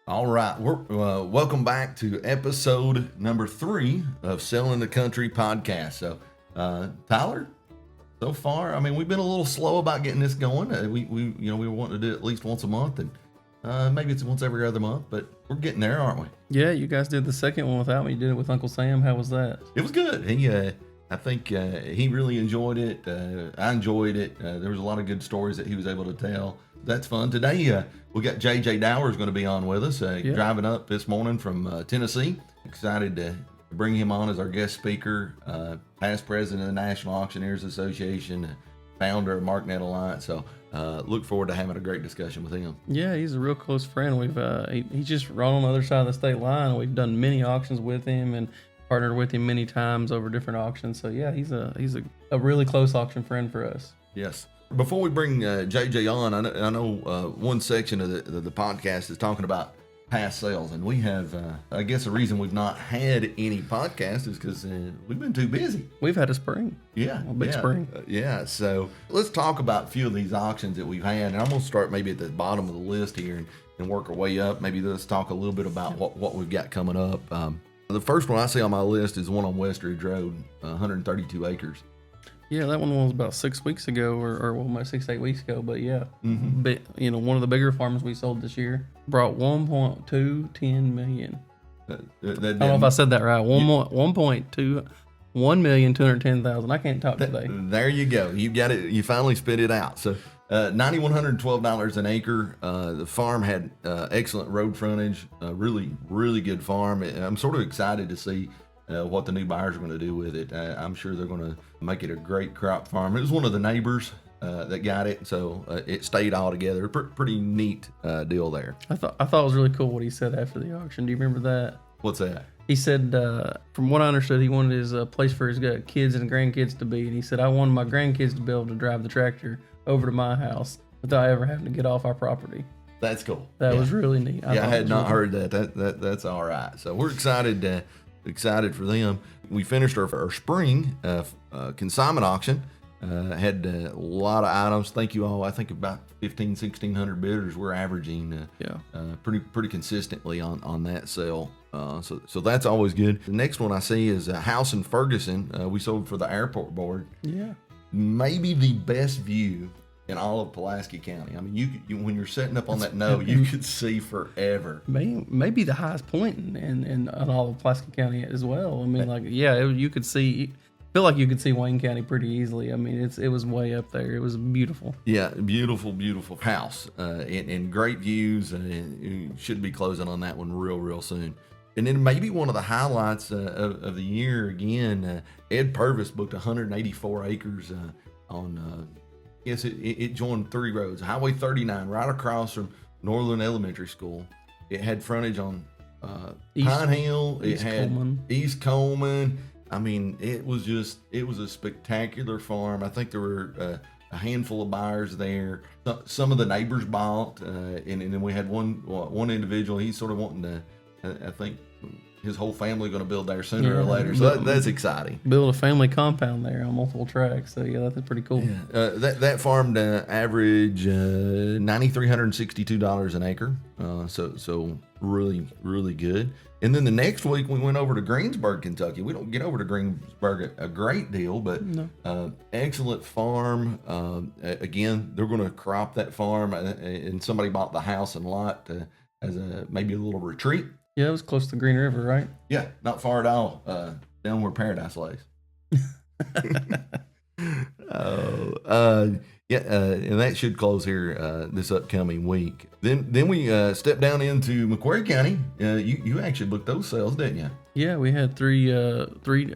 All right, we're welcome back to episode number 3 of Selling the Country podcast. So, Tyler, so far, I mean, we've been a little slow about getting this going. We were wanting to do it at least once a month, and maybe it's once every other month, but we're getting there, aren't we? Yeah, you guys did the second one without me. You did it with Uncle Sam. How was that? It was good. I think he really enjoyed it. I enjoyed it. There was a lot of good stories that he was able to tell. That's fun. Today, we got J.J. Dower is going to be on with us, driving up this morning from Tennessee. Excited to bring him on as our guest speaker, past president of the National Auctioneers Association, founder of MarkNet Alliance. So look forward to having a great discussion with him. Yeah, he's a real close friend. He's just right on the other side of the state line. We've done many auctions with him and partnered with him many times over different auctions. So yeah, he's a really close auction friend for us. Yes. Before we bring JJ on, I know one section of the podcast is talking about past sales, and we have, I guess the reason we've not had any podcast is because we've been too busy. We've had a spring. Yeah. A big spring. So let's talk about a few of these auctions that we've had, and I'm going to start maybe at the bottom of the list here and work our way up. Maybe let's talk a little bit about what we've got coming up. The first one I see on my list is the one on Westridge Road, 132 acres. Yeah, that one was about 6 weeks ago, or well, 6 to 8 weeks ago. But yeah, Mm-hmm. one of the bigger farms we sold this year brought 1.210 million. I don't know if I said that right. 1,210,000. I can't talk today. There you go. You got it. You finally spit it out. So, $9,112 an acre. The farm had excellent road frontage. Really, really good farm. I'm sort of excited to see what the new buyers are going to do with it. I'm sure they're going to make it a great crop farm. It was one of the neighbors that got it, so it stayed all together. Pretty neat deal there. I thought it was really cool what he said after the auction. Do you remember that? What's that? He said, from what I understood, he wanted his place for his kids and grandkids to be. And he said, I wanted my grandkids to be able to drive the tractor over to my house without ever having to get off our property. That's cool. That was really neat. I had not heard that. That's all right. So we're excited for them. We finished our spring consignment auction. Had a lot of items. Thank you all. I think about 1,600 bidders. We're averaging pretty consistently on that sale. So that's always good. The next one I see is a house in Ferguson. We sold for the airport board. Yeah. Maybe the best view in all of Pulaski County. I mean, you when you're setting up on that knoll, you could see forever. Maybe the highest point in all of Pulaski County as well. I mean, you could see. Feel like you could see Wayne County pretty easily. I mean, it was way up there. It was beautiful. Yeah, beautiful house and great views. And you should be closing on that one real soon. And then maybe one of the highlights of the year again, Ed Purvis booked 184 acres on. Yes, it joined 3 roads. Highway 39, right across from Northern Elementary School. It had frontage on Pine Hill. It had Coleman. East Coleman. I mean, it was a spectacular farm. I think there were a handful of buyers there. Some of the neighbors bought, and then we had one individual. He's sort of wanting to, I think, his whole family going to build there sooner or later. So that's exciting. Build a family compound there on multiple tracks. So yeah, that's pretty cool. Yeah. That farm average $9,362 an acre. So really good. And then the next week we went over to Greensburg, Kentucky. We don't get over to Greensburg a great deal, but excellent farm. Again, they're going to crop that farm, and somebody bought the house and lot as maybe a little retreat. Yeah, it was close to Green River, right? Yeah, not far at all. Down where Paradise lays. And that should close here this upcoming week. Then we step down into McQuarrie County. You actually booked those sales, didn't you? Yeah, we had three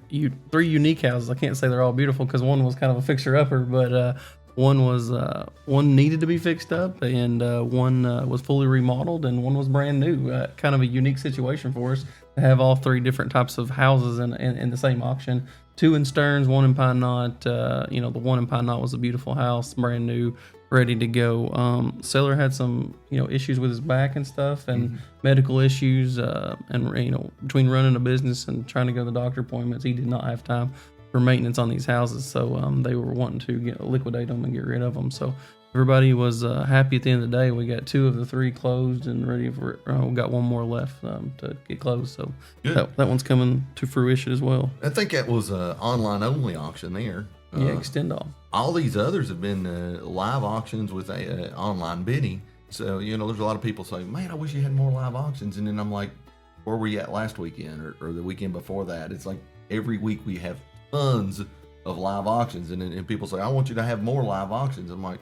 unique houses. I can't say they're all beautiful because one was kind of a fixer-upper, but one needed to be fixed up, and one was fully remodeled, and one was brand new. Kind of a unique situation for us to have all 3 different types of houses in the same auction. 2 in Stearns, 1 in Pine Knot. The one in Pine Knot was a beautiful house, brand new, ready to go. Seller had some issues with his back and stuff, and medical issues, and between running a business and trying to go to the doctor appointments, he did not have time for maintenance on these houses, so they were wanting to liquidate them and get rid of them. So everybody was happy at the end of the day. We got 2 of the 3 closed and ready for. We got 1 more left to get closed. So that one's coming to fruition as well. I think that was an online only auction there. Extend off. All these others have been live auctions with online bidding. So, there's a lot of people saying, man, I wish you had more live auctions. And then I'm like, where were you at last weekend or the weekend before that? It's like every week we have tons of live auctions. And people say, I want you to have more live auctions. I'm like,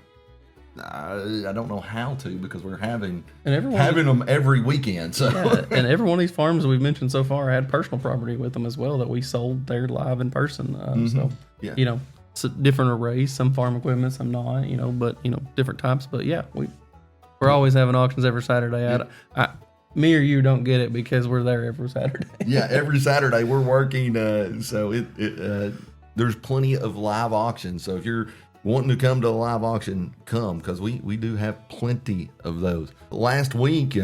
I don't know how to, because we're having them every weekend. So and every one of these farms we've mentioned so far had personal property with them as well that we sold there live in person. So, it's a different arrays, some farm equipment, some not, but, different types. But yeah, we're always having auctions every Saturday. Me or you don't get it because we're there every Saturday. Yeah, every Saturday we're working. So there's plenty of live auctions. So if you're wanting to come to a live auction, come, because we do have plenty of those. Last week,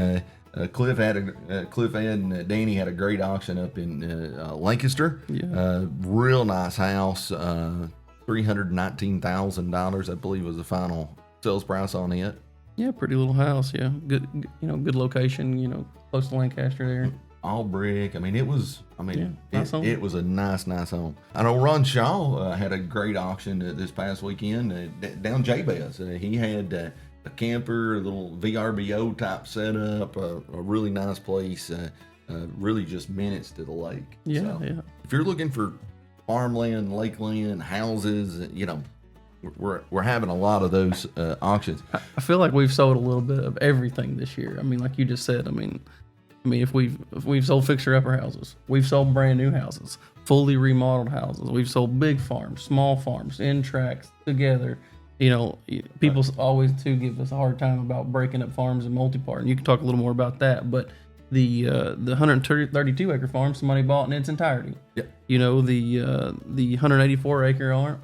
Cliff and Danny had a great auction up in Lancaster. Yeah. Real nice house. $319,000, I believe, was the final sales price on it. Yeah, pretty little house. Yeah, good. Good location. Close to Lancaster there. All brick. I mean, it was. It was a nice home. I know Ron Shaw had a great auction this past weekend down Jabez. He had a camper, a little VRBO type setup, a really nice place. Really just minutes to the lake. Yeah, so, if you're looking for farmland, lakeland, houses, we're having a lot of those auctions. I feel like we've sold a little bit of everything this year. I mean, like you just said, I mean, if we've sold fixer-upper houses, we've sold brand new houses, fully remodeled houses, we've sold big farms, small farms, in tracks together. People always too give us a hard time about breaking up farms and multi-part, and you can talk a little more about that. But the 132 acre farm somebody bought in its entirety. Yep. The 184 acre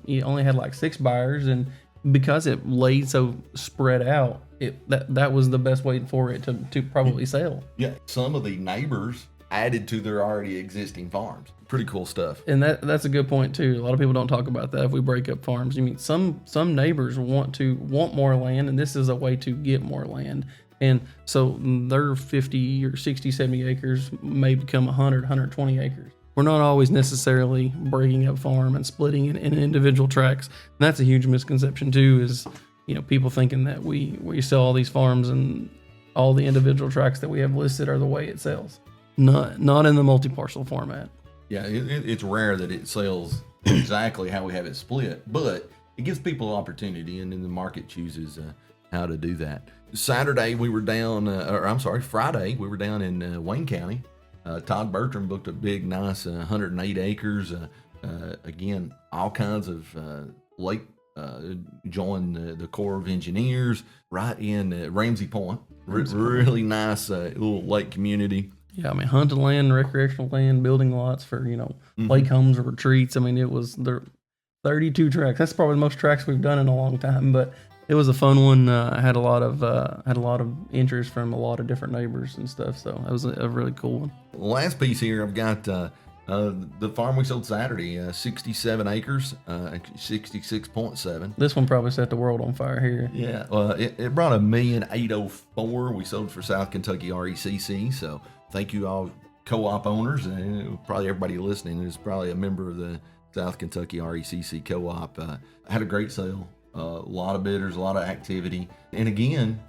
you only had like 6 buyers, and because it laid so spread out, that was the best way for it to probably sell. Yeah, some of the neighbors added to their already existing farms. Pretty cool stuff. And that's a good point too. A lot of people don't talk about that. If we break up farms, some neighbors want more land, and this is a way to get more land. And so their 50 or 60, 70 acres may become 100, 120 acres. We're not always necessarily breaking up farm and splitting it in individual tracts. And that's a huge misconception too, is, people thinking that we sell all these farms and all the individual tracts that we have listed are the way it sells. Not in the multi-parcel format. Yeah, it's rare that it sells exactly how we have it split, but it gives people opportunity, and then the market chooses how to do that. Friday we were down in Wayne County. Todd Bertram booked a big, nice 108 acres. Again, all kinds of lake, joined the Corps of Engineers right in Ramsey Point. Really nice little lake community. Yeah, I mean, hunting land, recreational land, building lots for, lake homes or retreats. I mean, it was 32 tracks. That's probably the most tracks we've done in a long time, but it was a fun one. Had a lot of interest from a lot of different neighbors and stuff. So it was a really cool one. Last piece here, I've got the farm we sold Saturday, 67 acres, 66.7. This one probably set the world on fire here. Yeah, it brought $1,804,000. We sold for South Kentucky RECC. So thank you all co-op owners, and probably everybody listening is probably a member of the South Kentucky RECC co-op. Had a great sale. A lot of bidders, a lot of activity, and again,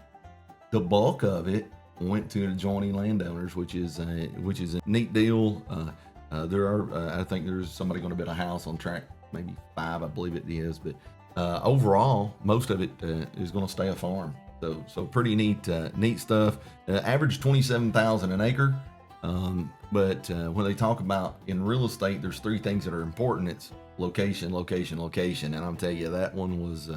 the bulk of it went to adjoining landowners, which is a neat deal. I think there's somebody going to bid a house on track maybe 5, I believe it is, but overall, most of it is going to stay a farm. So pretty neat stuff. Average $27,000 an acre. But when they talk about in real estate, there's 3 things that are important. It's location, location, location. And I'm telling you, that one was,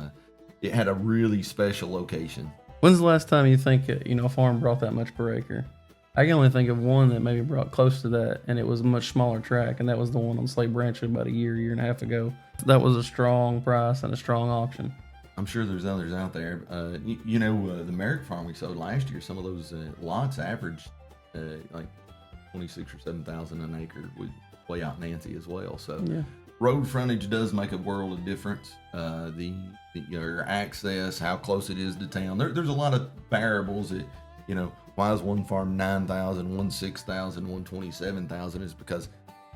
it had a really special location. When's the last time you think, a farm brought that much per acre? I can only think of one that maybe brought close to that, and it was a much smaller track, and that was the one on Slate Branch about a year and a half ago. That was a strong price and a strong auction. I'm sure there's others out there. The Merrick farm we sold last year, some of those lots averaged like 26 or 7,000 an acre with way out Nancy as well. So road frontage does make a world of difference. Your access, how close it is to town. There's a lot of variables that, why is one farm 9,000, one 6,000, one 27,000? Is because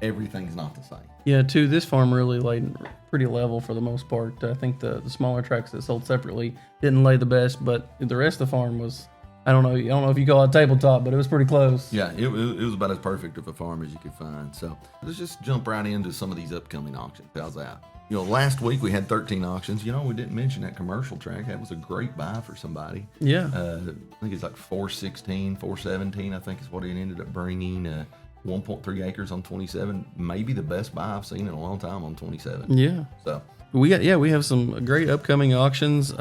everything's not the same. Yeah, too. This farm really laid pretty level for the most part. I think the smaller tracks that sold separately didn't lay the best, but the rest of the farm was, I don't know if you call it tabletop, but it was pretty close. Yeah, it was about as perfect of a farm as you could find. So let's just jump right into some of these upcoming auctions. How's that? Last week we had 13 auctions. We didn't mention that commercial track. That was a great buy for somebody. Yeah. I think it's like 416, 417, I think is what it ended up bringing. 1.3 acres on 27. Maybe the best buy I've seen in a long time on 27. Yeah. So we have some great upcoming auctions.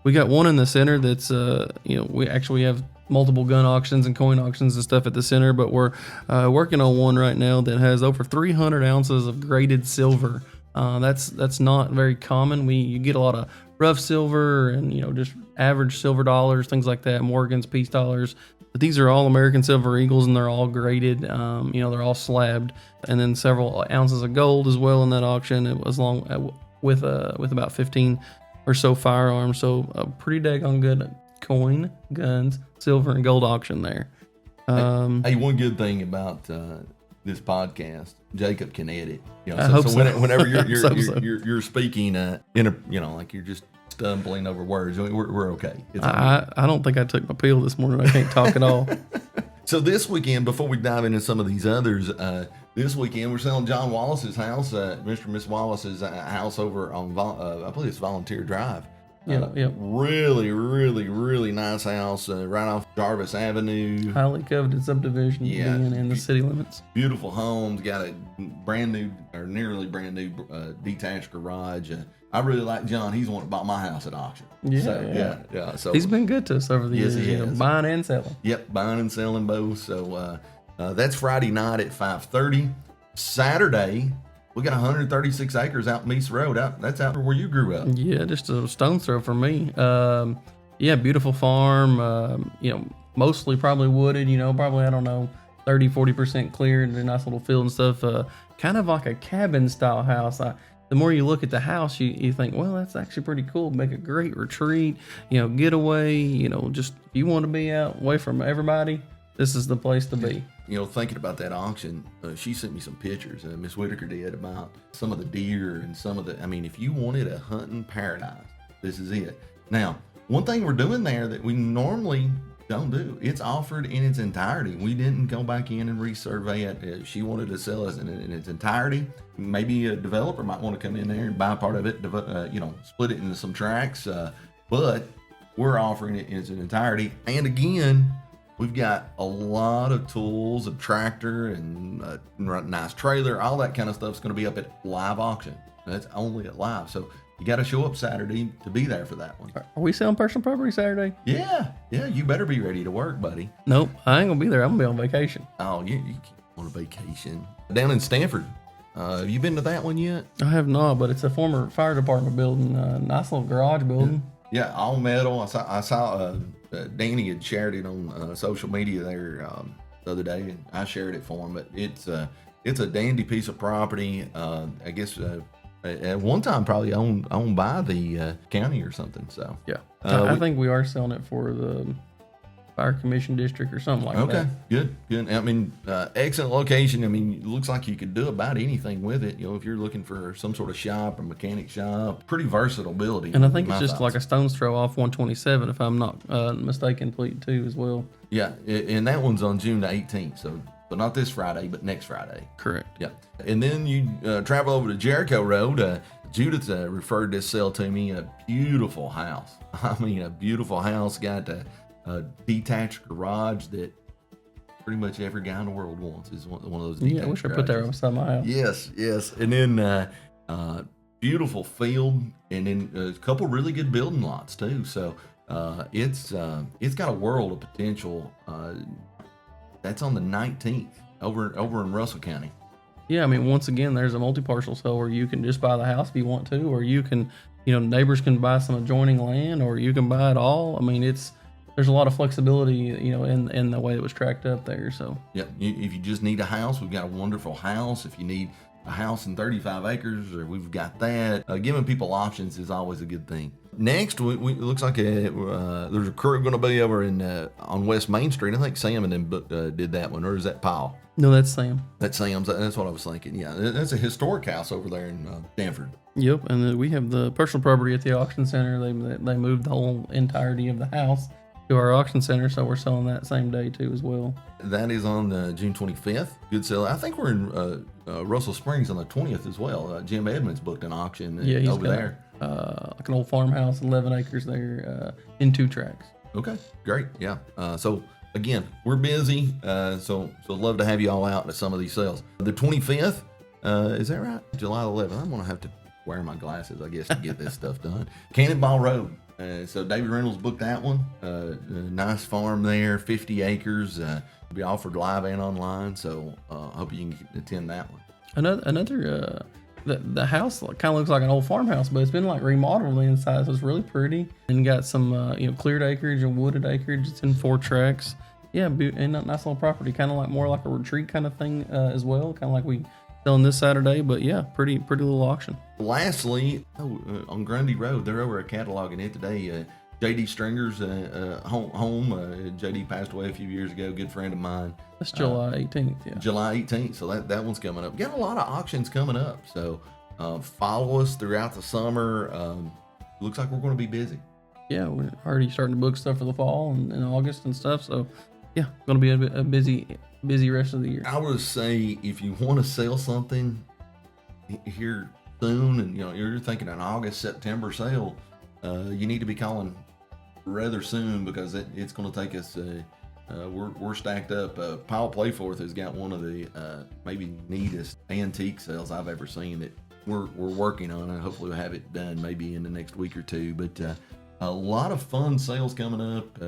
We got one in the center that's, we actually have multiple gun auctions and coin auctions and stuff at the center, but we're working on one right now that has over 300 ounces of graded silver. That's not very common. You get a lot of rough silver and, just average silver dollars, things like that, Morgan's, peace dollars. But these are all American Silver Eagles, and they're all graded. They're all slabbed, and then several ounces of gold as well in that auction. It was with about 15 or so firearms. So a pretty daggone good coin, guns, silver, and gold auction there. Hey, one good thing about this podcast, Jacob can edit. Whenever you're speaking like you're just stumbling over words, we're okay. I don't think I took my pill this morning. I can't talk at all. So this weekend, before we dive into some of these others, this weekend we're selling John Wallace's house, Mr. and Miss Wallace's house over on I believe it's Volunteer Drive. Yep. Really, really, really nice house right off Jarvis Avenue. Highly coveted subdivision in the city limits. Beautiful homes, got a brand new or nearly brand new detached garage. I really like John. He's the one that bought my house at auction. Yeah. So he's been good to us over the years. He has. Buying and selling. Yep, buying and selling both. So that's Friday night at 5:30. Saturday, we got 136 acres out Meese Road. That's out where you grew up. Yeah, just a stone's throw from me. Beautiful farm. Mostly probably wooded. Probably 30-40% cleared. A nice little field and stuff. Kind of like a cabin style house. The more you look at the house, you think, well, that's actually pretty cool. Make a great retreat, getaway. Just if you want to be out away from everybody, this is the place to be. Thinking about that auction, she sent me some pictures, Miss Whitaker did, about some of the deer and some of the, if you wanted a hunting paradise, this is it. Now, one thing we're doing there that we normally don't do, it's offered in its entirety. We didn't go back in and resurvey it. She wanted to sell us in its entirety. Maybe a developer might want to come in there and buy part of it, split it into some tracks, but we're offering it in its entirety. And again, we've got a lot of tools, a tractor, and a nice trailer. All that kind of stuff is going to be up at live auction. That's only at live. So you got to show up Saturday to be there for that one. Are we selling personal property Saturday? Yeah. You better be ready to work, buddy. Nope, I ain't going to be there. I'm going to be on vacation. Oh, you can't on a vacation. Down in Stanford. Have you been to that one yet? I have not, but it's a former fire department building. Nice little garage building. Yeah, all metal. I saw Danny had shared it on social media there the other day, and I shared it for him. But it's a dandy piece of property. I guess at one time probably owned by the county or something. So yeah, I think we are selling it for the Fire Commission District or something like that. Okay, good. Excellent location. It looks like you could do about anything with it. If you're looking for some sort of shop or mechanic shop, pretty versatile building. And I think it's just like a stone's throw off 127, if I'm not mistaken, too, as well. Yeah, and that one's on June the 18th. So, but not this Friday, but next Friday. Correct. Yeah, and then you travel over to Jericho Road. Judith referred this sale to me. A beautiful house. A beautiful house. Got a detached garage that pretty much every guy in the world wants. Is one of those detached I wish garages. I put that beside my house. Yes. And then beautiful field, and then a couple really good building lots too. So it's got a world of potential. That's on the 19th over in Russell County. Yeah, once again, there's a multi-parcel sale where you can just buy the house if you want to, or you can, neighbors can buy some adjoining land, or you can buy it all. There's a lot of flexibility, in the way it was tracked up there. So yeah, if you just need a house, we've got a wonderful house. If you need a house in 35 acres, or we've got that. Giving people options is always a good thing. Next, it looks like there's a crew going to be over on West Main Street. I think Sam and them did that one, or is that Powell? No, that's Sam. That's Sam's. That's what I was thinking. Yeah, that's a historic house over there in Stanford. Yep, and then we have the personal property at the auction center. They moved the whole entirety of the house to our auction center, so we're selling that same day too as well. That is on June 25th. Good sale. I think we're in Russell Springs on the 20th as well. Jim Edmonds booked an auction over there. Like an old farmhouse, 11 acres there, in 2 tracks. Okay, great. Yeah. So again, we're busy. So love to have you all out at some of these sales. The 25th, is that right? July 11th. I'm gonna have to wear my glasses, I guess, to get this stuff done. Cannonball Road. So David Reynolds booked that one. Nice farm there, 50 acres. Be offered live and online. So I hope you can attend that one. Another. The house kind of looks like an old farmhouse, but it's been like remodeled inside, so it's really pretty. And got some cleared acreage and wooded acreage. It's in 4 tracks. Yeah, and a nice little property, kind of like more like a retreat kind of thing as well. Kind of like we selling this Saturday, but yeah, pretty little auction. Lastly, on Grundy Road, they're over at cataloging it today. JD Stringer's home. JD passed away a few years ago. Good friend of mine. That's July 18th. Yeah. July 18th. So that one's coming up. Got a lot of auctions coming up. So follow us throughout the summer. Looks like we're going to be busy. Yeah, we're already starting to book stuff for the fall and in August and stuff. So yeah, going to be a busy rest of the year. I would say if you want to sell something here soon, and you're thinking an August, September sale, you need to be calling rather soon, because it's going to take us. We're stacked up. Powell Playforth has got one of the maybe neatest antique sales I've ever seen. We're working on it. Hopefully we'll have it done maybe in the next week or two. But a lot of fun sales coming up.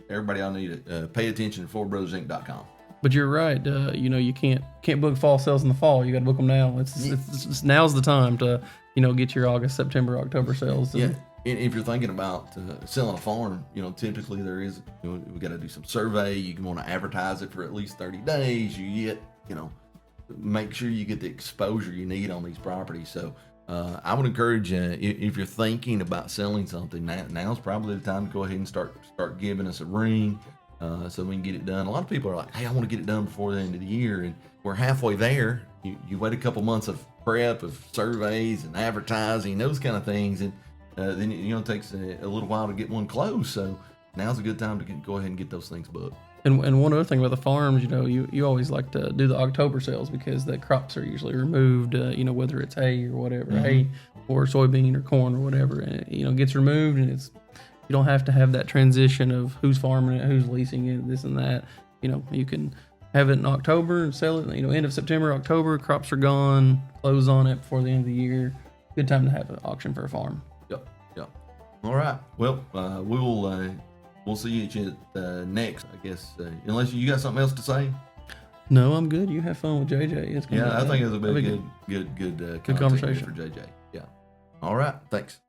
Everybody, I need to pay attention to FordBrothersInc.com. But you're right. You can't book fall sales in the fall. You got to book them now. It's now's the time to get your August, September, October sales. Yeah. If you're thinking about selling a farm, typically there is, we got to do some survey. You want to advertise it for at least 30 days. You get, make sure you get the exposure you need on these properties. So I would encourage you, if you're thinking about selling something, now's probably the time to go ahead and start giving us a ring so we can get it done. A lot of people are like, hey, I want to get it done before the end of the year. And we're halfway there. You wait a couple months of prep, of surveys and advertising, those kind of things. And then it takes a little while to get one closed. So now's a good time to go ahead and get those things booked. And one other thing about the farms, you always like to do the October sales, because the crops are usually removed, whether it's hay or whatever, hay or soybean or corn or whatever, and it gets removed, and you don't have to have that transition of who's farming it, who's leasing it, this and that. You can have it in October and sell it, end of September, October, crops are gone, close on it before the end of the year. Good time to have an auction for a farm. Yep. All right. Well, we'll see you next, I guess. Unless you got something else to say. No, I'm good. You have fun with JJ. I think it's a good conversation for JJ. Yeah. All right. Thanks.